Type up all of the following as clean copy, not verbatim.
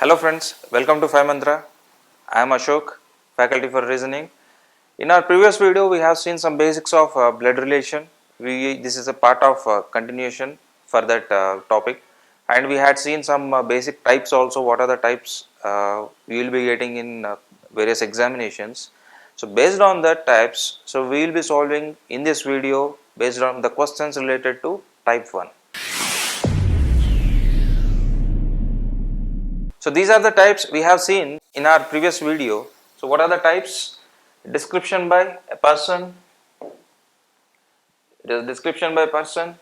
Hello friends, welcome to 5 Mantra. I am Ashok, faculty for reasoning. In our previous video, we have seen some basics of blood relation. This is a part of continuation for that topic, and we had seen some basic types also. What are the types we will be getting in various examinations. So based on that types, so we will be solving in this video based on the questions related to type 1. So these are the types we have seen in our previous video. So what are the types? Description by a person. It is description by person.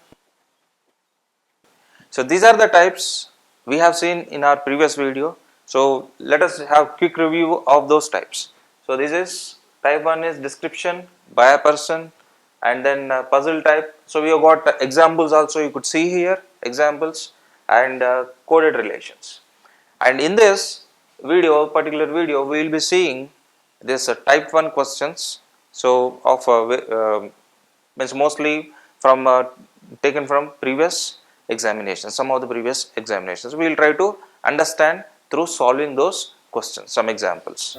So these are the types we have seen in our previous video. So let us have quick review of those types. So this is type 1 is description by a person, and then puzzle type. So we have got examples also, you could see here examples, and coded relations. And in this particular video, we will be seeing this type 1 questions. So of means mostly from taken from previous examinations, some of the previous examinations. We will try to understand through solving those questions, some examples.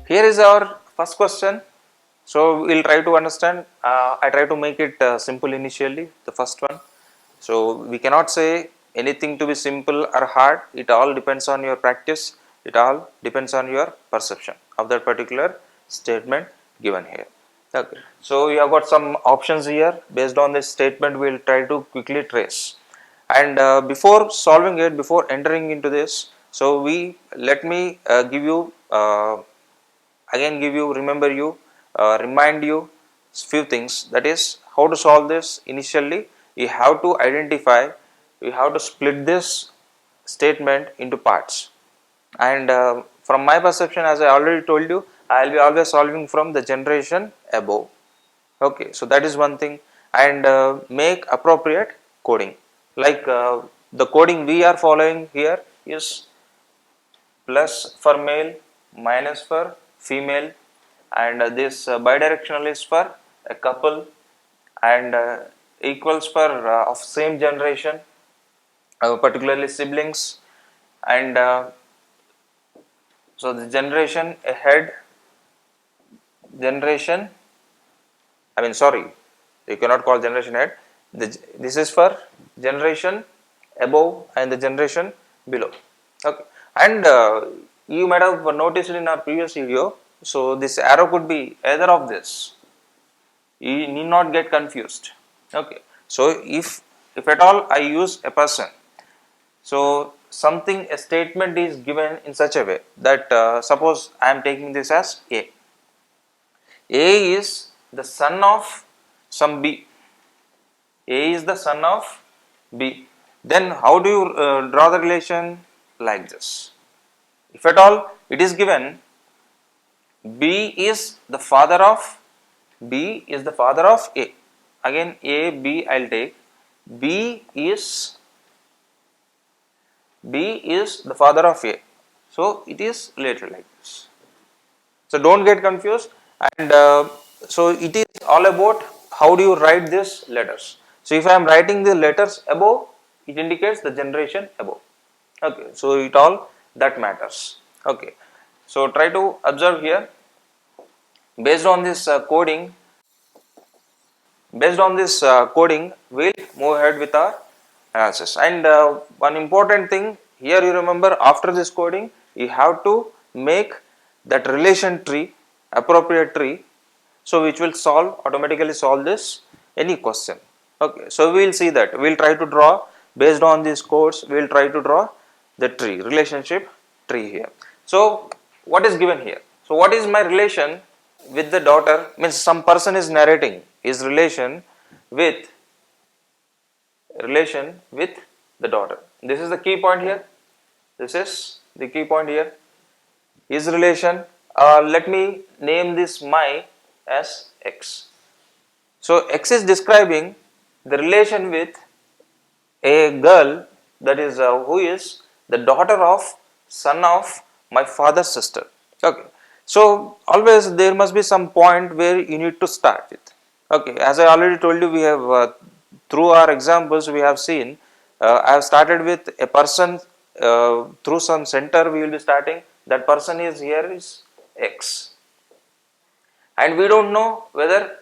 Here is our first question. So we will try to understand. I try to make it simple initially, the first one. So we cannot say anything to be simple or hard. It all depends on your practice. It all depends on your perception of that particular statement given here. Okay. So we have got some options here. Based on this statement, we will try to quickly trace. And before solving it, before entering into this, so let me give you remind you few things, that is how to solve this. Initially you have to identify, you have to split this statement into parts, and from my perception, as I already told you, I will be always solving from the generation above. Okay, so that is one thing. And make appropriate coding, like the coding we are following here is plus for male, minus for female, and this bidirectional is for a couple, and equals for of same generation, particularly siblings, and so the generation ahead, generation, I mean sorry, you cannot call generation ahead. This is for generation above and the generation below. Okay, and you might have noticed in our previous video, so this arrow could be either of this. You need not get confused. Okay, so if at all I use a person, so a statement is given in such a way that suppose I am taking this as A. A is the son of some B. A is the son of B. Then how do you draw the relation? Like this. If at all it is given B is the father of A. Again A, B I will take. B is the father of A. So it is related like this. So don't get confused, and so it is all about how do you write these letters. So if I am writing the letters above, it indicates the generation above. Okay, so it all that matters. Okay, so try to observe here. Based on this coding, we'll move ahead with our analysis. And one important thing here, you remember, after this coding, you have to make that relation tree, appropriate tree, so which will automatically solve this any question. Okay, so we will see that. We will try to draw, based on these codes, we will try to draw the tree, relationship tree here. So what is given here? So what is my relation with the daughter? Means some person is narrating his relation with the daughter. This is the key point here. This is the key point here. His relation, let me name this my as X. So X is describing the relation with a girl, that is who is the daughter of son of my father's sister. Okay, So always there must be some point where you need to start with. Okay, as I already told you, we have through our examples we have seen, I have started with a person, through some center we will be starting. That person is here is X, and we don't know whether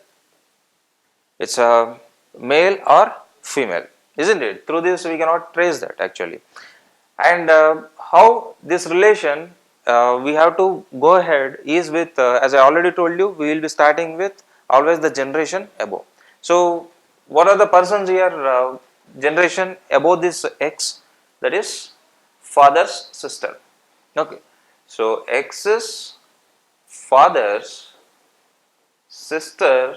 it's a male or female, isn't it? Through this we cannot trace that actually. And how this relation we have to go ahead is with, as I already told you, we will be starting with always the generation above. So what are the persons here, generation above this X, that is father's sister. Okay, so X is father's sister,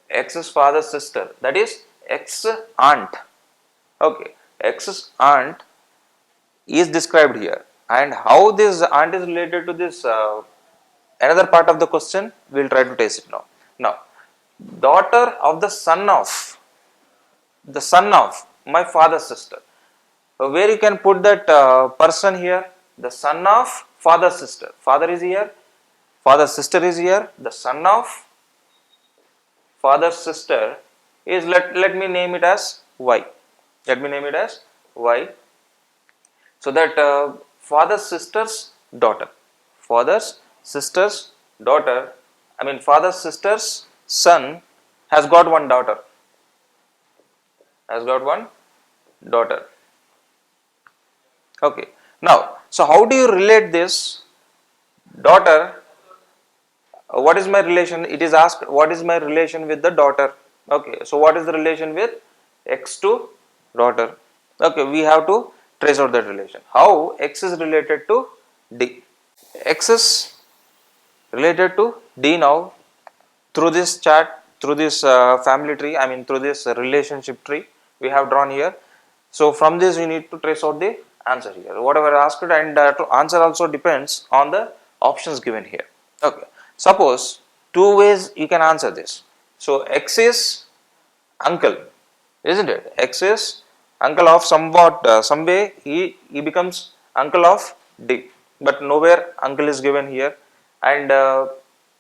X is father's sister, that is X aunt. Okay, X's aunt is described here, and how this aunt is related to this another part of the question we will try to test it now. Now, daughter of the son of my father's sister. Where you can put that person here? The son of father's sister. Father is here, father's sister is here. The son of father's sister is, let me name it as Y. Let me name it as Y. So that father's sister's daughter, father's sister's daughter, I mean father's sister's son has got one daughter, has got one daughter. Okay. Now, so how do you relate this daughter? What is my relation? It is asked, what is my relation with the daughter? Okay. So what is the relation with X to daughter? Okay, we have to trace out that relation. How X is related to D? X is related to D now through this chart, through this family tree, I mean through this relationship tree we have drawn here. So from this we need to trace out the answer here, whatever asked, and answer also depends on the options given here. Okay, suppose two ways you can answer this. So X is uncle, isn't it? X is uncle of somewhat, some way he becomes uncle of D, but nowhere uncle is given here, and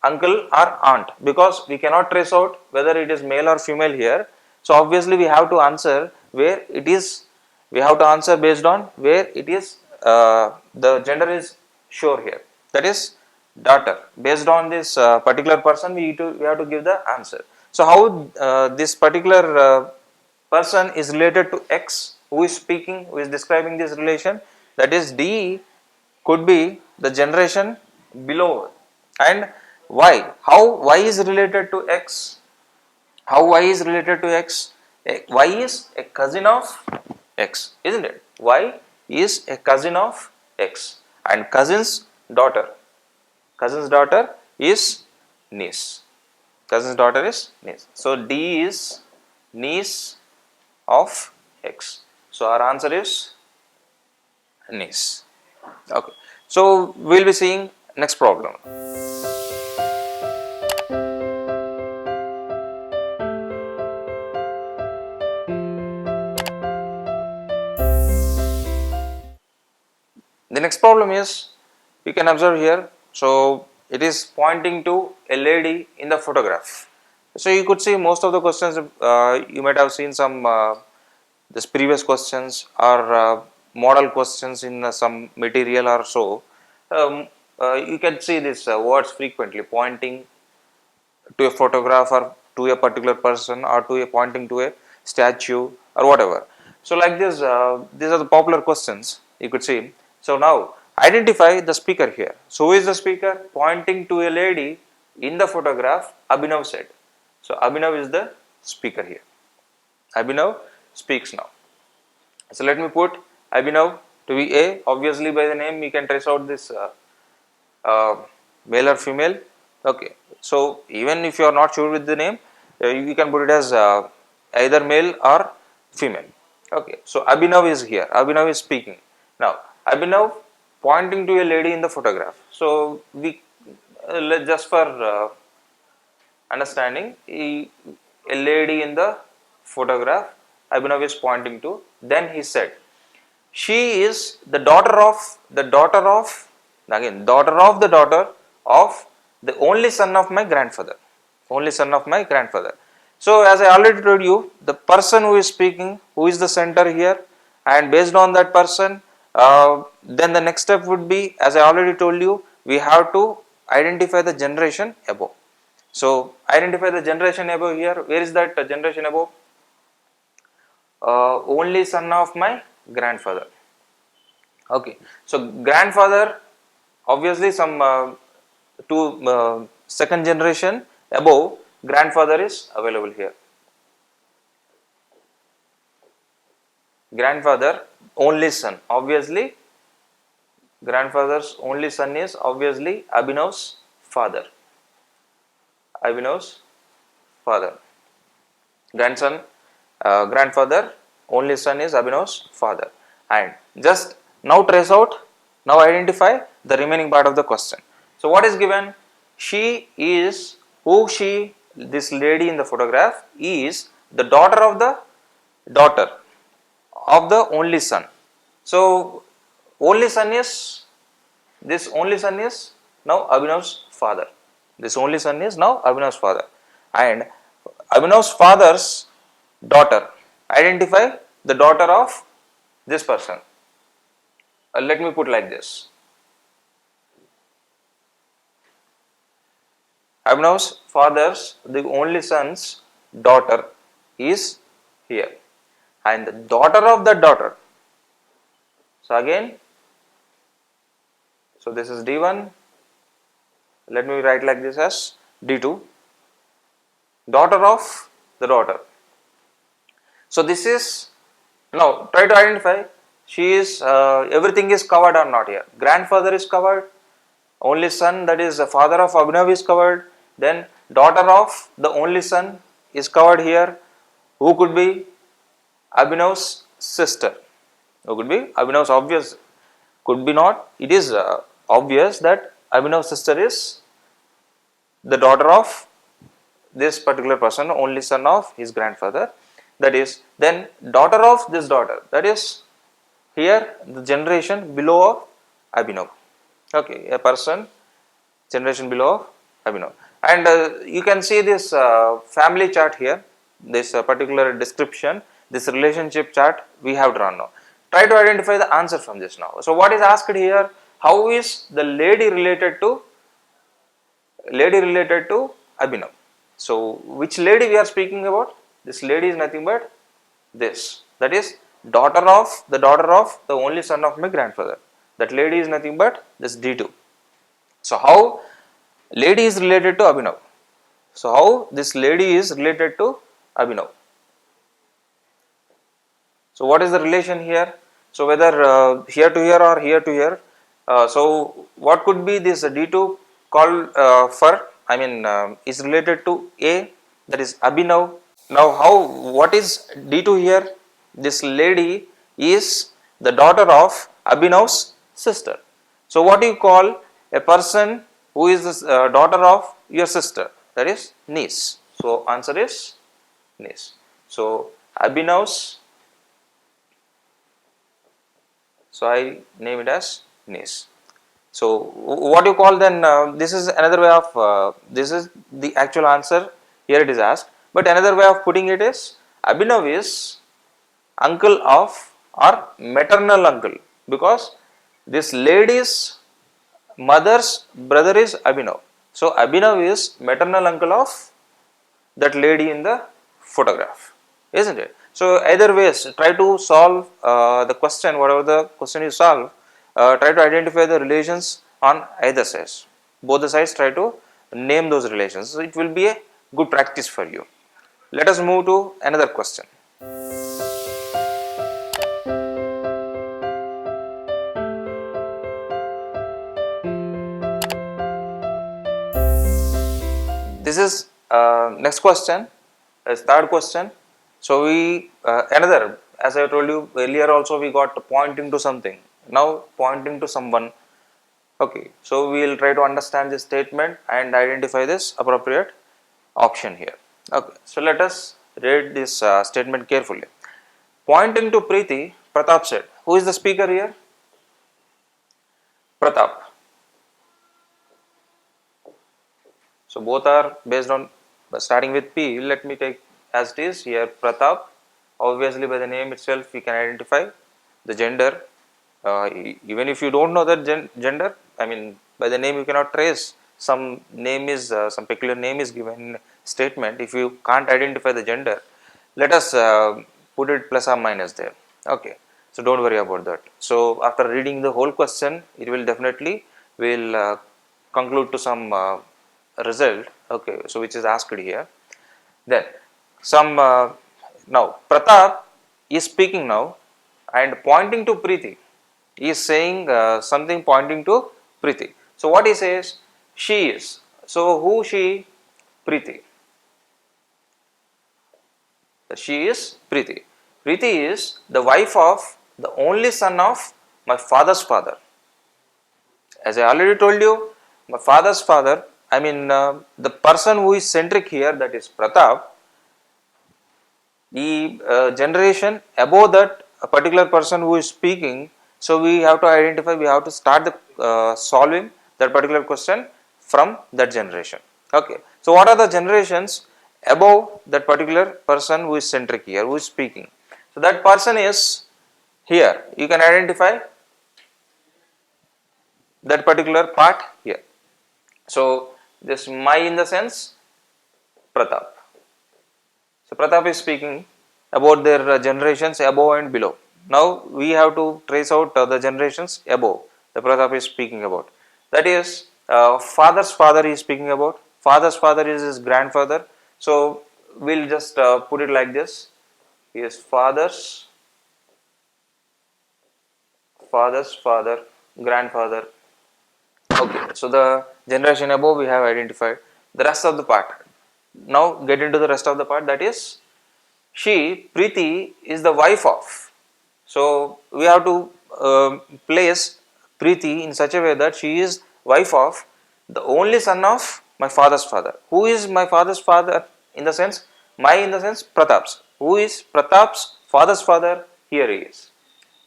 uncle or aunt, because we cannot trace out whether it is male or female here. So obviously we have to answer where it is, we have to answer based on where it is, the gender is sure here, that is daughter. Based on this particular person we have to give the answer. So how this particular person is related to X, who is speaking, who is describing this relation, that is D could be the generation below. And Y, how Y is related to X? How Y is related to X? Y is a cousin of X, isn't it? Y is a cousin of X, and cousin's daughter is niece. Cousin's daughter is niece. So D is niece of X. So our answer is niece. Okay. So we will be seeing next problem. The next problem is, you can observe here, so it is pointing to a lady in the photograph. So you could see most of the questions, you might have seen some this previous questions or model questions in some material or so. You can see these words frequently, pointing to a photograph or to a particular person or to a pointing to a statue or whatever. So like this, these are the popular questions you could see. So now identify the speaker here. So who is the speaker? Pointing to a lady in the photograph, Abhinav said. So Abhinav is the speaker here. Abhinav speaks now. So let me put Abhinav to be A. Obviously by the name you can trace out this male or female. Okay. So even if you are not sure with the name, you can put it as either male or female. Okay. So Abhinav is here. Abhinav is speaking. Now Abhinav pointing to a lady in the photograph. So we just for understanding, a lady in the photograph Abhinav is pointing to. Then he said, she is the daughter of Again, daughter of the only son of my grandfather. Only son of my grandfather. So, as I already told you, the person who is speaking, who is the center here, and based on that person, then the next step would be, as I already told you, we have to identify the generation above. So, identify the generation above here. Where is that generation above? Only son of my grandfather. Okay. So, grandfather, obviously some two second generation above grandfather is available here. Grandfather only son, obviously grandfather's only son is obviously Abhinav's father. Abhinav's father. Grandson, grandfather, only son is Abhinav's father. And just now trace out, now identify the remaining part of the question. So what is given? She is, this lady in the photograph is the daughter of the only son. So only son is, this only son is now Abhinav's father. This only son is now Abhinav's father. And Abhinav's father's daughter. Identify the daughter of this person. Let me put like this. Abhinav's father's, the only son's daughter is here. And the daughter of that daughter. So again, so this is D1. Let me write like this as D2. Daughter of the daughter. So this is, now try to identify, she is, everything is covered or not here. Grandfather is covered, only son, that is the father of Abhinav is covered, then daughter of the only son is covered here. Who could be? Abhinav's sister. Who could be? Abhinav's obvious, could be not, it is obvious that Abhinav's sister is the daughter of this particular person, only son of his grandfather. That is, then daughter of this daughter, that is here the generation below of Abhinav. Okay, a person generation below of Abhinav. And you can see this family chart here, this particular description, this relationship chart we have drawn now. Try to identify the answer from this now. So what is asked here? How is the lady related to Abhinav? So which lady we are speaking about? This lady is nothing but this, that is daughter of the only son of my grandfather. That lady is nothing but this D2. So how lady is related to Abhinav? So how this lady is related to Abhinav? So what is the relation here? So whether here to here or here to here. So what could be this D2 called for? I mean is related to A, that is Abhinav. Now what is D2 here? This lady is the daughter of Abhinav's sister. So what do you call a person who is the daughter of your sister? That is niece. So answer is niece. So Abhinav's, so I name it as niece. So what you call then, this is another way of, this is the actual answer, here it is asked, but another way of putting it is Abhinav is uncle of or maternal uncle, because this lady's mother's brother is Abhinav. So Abhinav is maternal uncle of that lady in the photograph, isn't it? So either ways, try to solve the question, whatever the question you solve, try to identify the relations on either sides. Both the sides, try to name those relations. So it will be a good practice for you. Let us move to another question. This is next question, as third question. So we another, as I told you earlier also, we got pointing to something, now pointing to someone. Okay, so we will try to understand this statement and identify this appropriate option here. Okay, so let us read this statement carefully. Pointing to Preeti, Pratap said. Who is the speaker here? Pratap. So both are based on starting with P. Let me take as it is here Pratap. Obviously by the name itself we can identify the gender. Even if you don't know that gender, I mean by the name you cannot trace some name is some peculiar name is given in statement. If you can't identify the gender, let us put it plus or minus there. Okay, so don't worry about that. So after reading the whole question, it will definitely will conclude to some result. Okay, so which is asked here. Then some now Pratap is speaking now and pointing to Preeti. He is saying something pointing to Preeti. So what he says? She is. So who she? Preeti. She is Preeti. Preeti is the wife of the only son of my father's father. As I already told you, my father's father, I mean the person who is centric here, that is Pratap, the generation above that a particular person who is speaking, so we have to identify, we have to start the solving that particular question from that generation. Okay, so what are the generations above that particular person who is centric here, who is speaking? So that person is here, you can identify that particular part here. So this my in the sense Pratap. So Pratap is speaking about their generations above and below. Now we have to trace out the generations above the Pratap is speaking about. That is father's father is speaking about. Father's father is his grandfather. So we'll just put it like this. His father's father, grandfather. Okay, so the generation above we have identified. The rest of the part. Now get into the rest of the part, that is she, Preeti, is the wife of. So we have to place Preeti in such a way that she is wife of the only son of my father's father. Who is my father's father in the sense? My in the sense Pratap's. Who is Pratap's father's father? Here he is.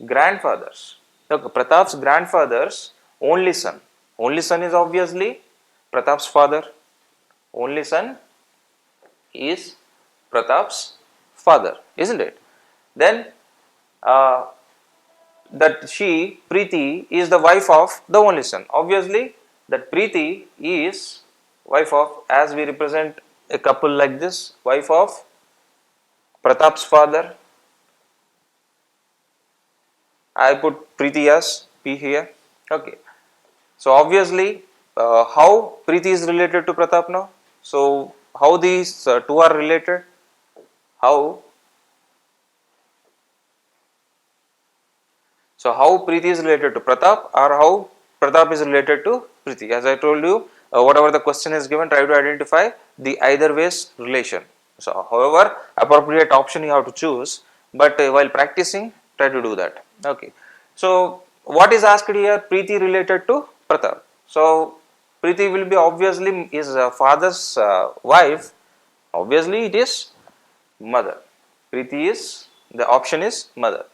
Grandfathers. Look, Pratap's grandfather's only son. Only son is obviously Pratap's father. Only son is Pratap's father, isn't it? Then uh, that she, Preeti, is the wife of the only son. Obviously, that Preeti is wife of, as we represent a couple like this, wife of Pratap's father. I put Preeti as P here. Okay. So obviously, how Preeti is related to Pratap now? So how these two are related? How? So how Preeti is related to Pratap, or how Pratap is related to Preeti? As I told you, whatever the question is given, try to identify the either ways relation. So however appropriate option you have to choose, but while practicing, try to do that. Okay. So what is asked here? Preeti related to Pratap. So Preeti will be obviously his father's wife. Obviously it is mother. Preeti is, the option is mother.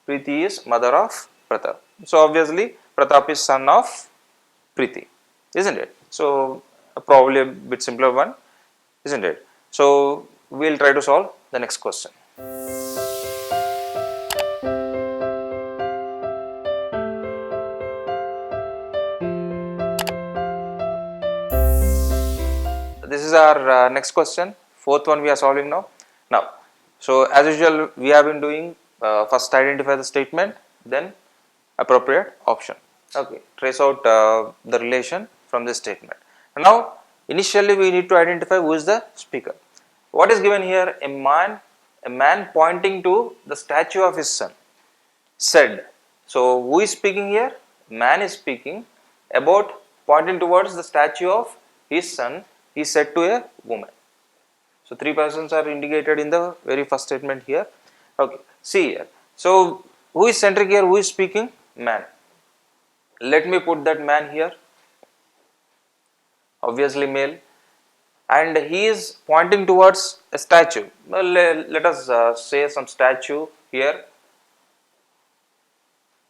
Preeti is mother of Pratap. So obviously Pratap is son of Preeti, isn't it? So probably a bit simpler one, isn't it? So we'll try to solve the next question. This is our next question, fourth one we are solving now. Now, so as usual we have been doing first identify the statement, then appropriate option. Okay, trace out the relation from this statement. Now, initially we need to identify who is the speaker. What is given here? A man pointing to the statue of his son said. So who is speaking here? Man is speaking about pointing towards the statue of his son. He said to a woman. So three persons are indicated in the very first statement here. Okay, see here. So who is centric here? Who is speaking? Man. Let me put that man here. Obviously male. And he is pointing towards a statue. Well, let us say some statue here.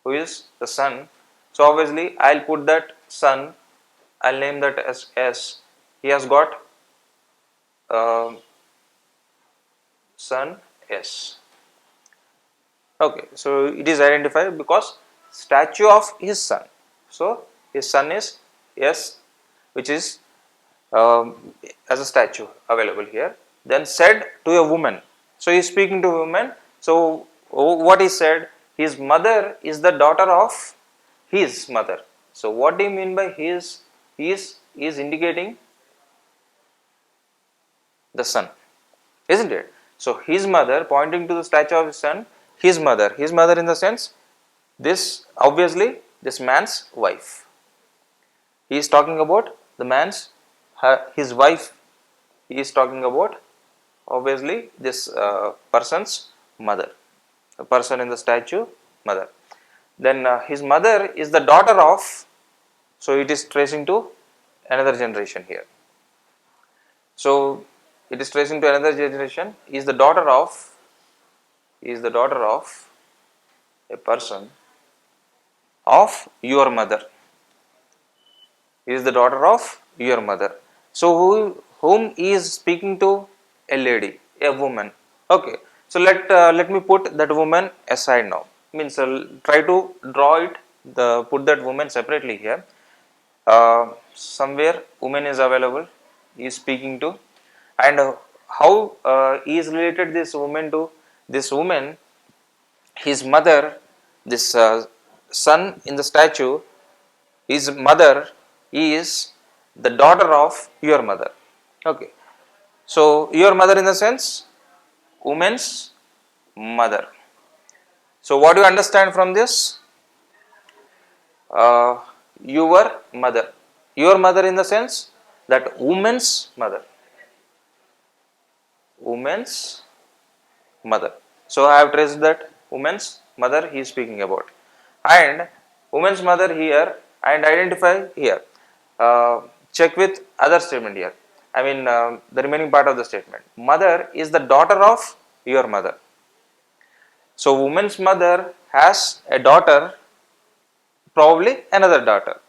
Who is the sun? So obviously I'll put that sun. I'll name that as S. he has got uh, son S. Okay, so it is identified because statue of his son. So his son is S, which is as a statue available here. Then said to a woman. So he is speaking to a woman. So what he said, his mother is the daughter of his mother. So what do you mean by his? He is indicating the son, isn't it? So his mother, pointing to the statue of his son, his mother in the sense, this obviously this man's wife. He is talking about the man's, his wife. He is talking about obviously this person's mother, the person in the statue, mother. Then his mother is the daughter of, so it is tracing to another generation here. So it is tracing to another generation. Is the daughter of a person of your mother. Is the daughter of your mother. So whom is speaking to? A lady, a woman. Okay. So let me put that woman aside now. Means try to draw it. Put that woman separately here. Somewhere woman is available. He is speaking to, and how he is related this woman to this woman. His mother, this son in the statue, his mother is the daughter of your mother. Okay. So your mother in the sense, woman's mother. So what do you understand from this? Your mother. Your mother in the sense that woman's mother. Woman's mother. So I have traced that woman's mother he is speaking about, and woman's mother here and identify here. Check with other statement here. I mean the remaining part of the statement. Mother is the daughter of your mother. So woman's mother has a daughter, probably another daughter.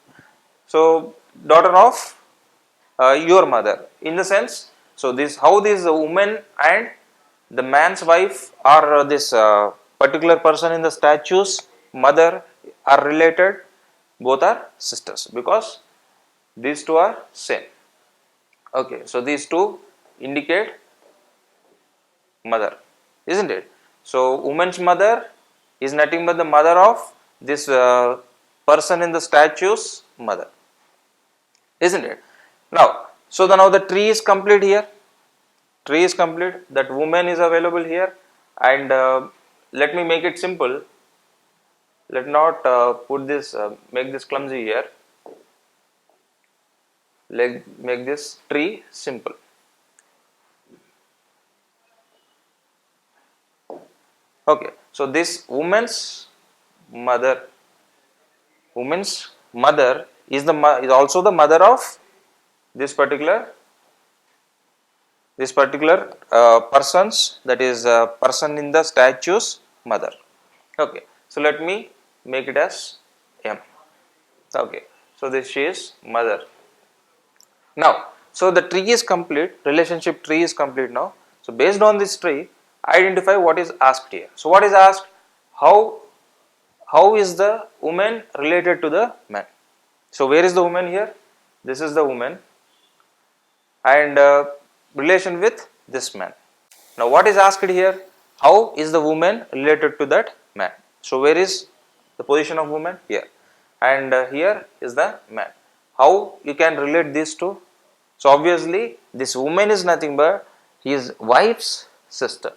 So daughter of your mother in the sense. So this how this woman and the man's wife or this particular person in the statue's mother are related. Both are sisters because these two are same. Okay, so these two indicate mother, isn't it? So woman's mother is nothing but the mother of this person in the statue's mother, isn't it? Now, so now the tree is complete here. Tree is complete. That woman is available here, and let me make it simple. Let not put this make this clumsy here. Let make this tree simple. Okay, so this woman's mother is is also the mother of this particular persons, that is person in the statue's mother. Okay, so let me make it as M. Okay, so this she is mother. Now, so the tree is complete, relationship tree is complete now. So based on this tree, identify what is asked here. So what is asked? How is the woman related to the man? So where is the woman here? This is the woman, and relation with this man. Now what is asked here? How is the woman related to that man? So where is the position of woman? Here, and here is the man. How you can relate these two? So obviously this woman is nothing but his wife's sister.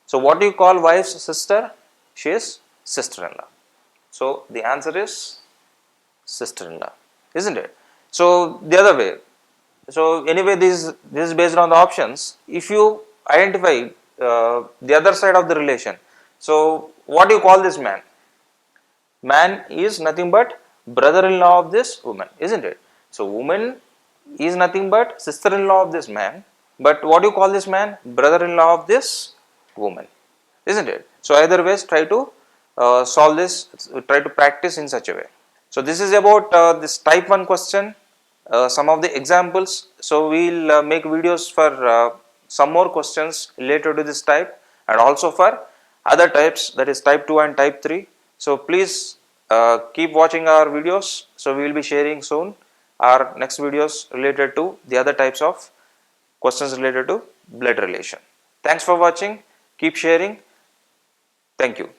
So what do you call wife's sister? She is sister-in-law. So the answer is sister-in-law, isn't it? So the other way. So anyway, this is based on the options. If you identify the other side of the relation, so what do you call this man? Man is nothing but brother-in-law of this woman, isn't it? So woman is nothing but sister-in-law of this man, but what do you call this man? Brother-in-law of this woman, isn't it? So either ways, try to solve this, try to practice in such a way. So this is about this type 1 question. some of the examples. So we will make videos for some more questions related to this type, and also for other types, that is type 2 and type 3. So please keep watching our videos. So we will be sharing soon our next videos related to the other types of questions related to blood relation. Thanks for watching. Keep sharing. Thank you.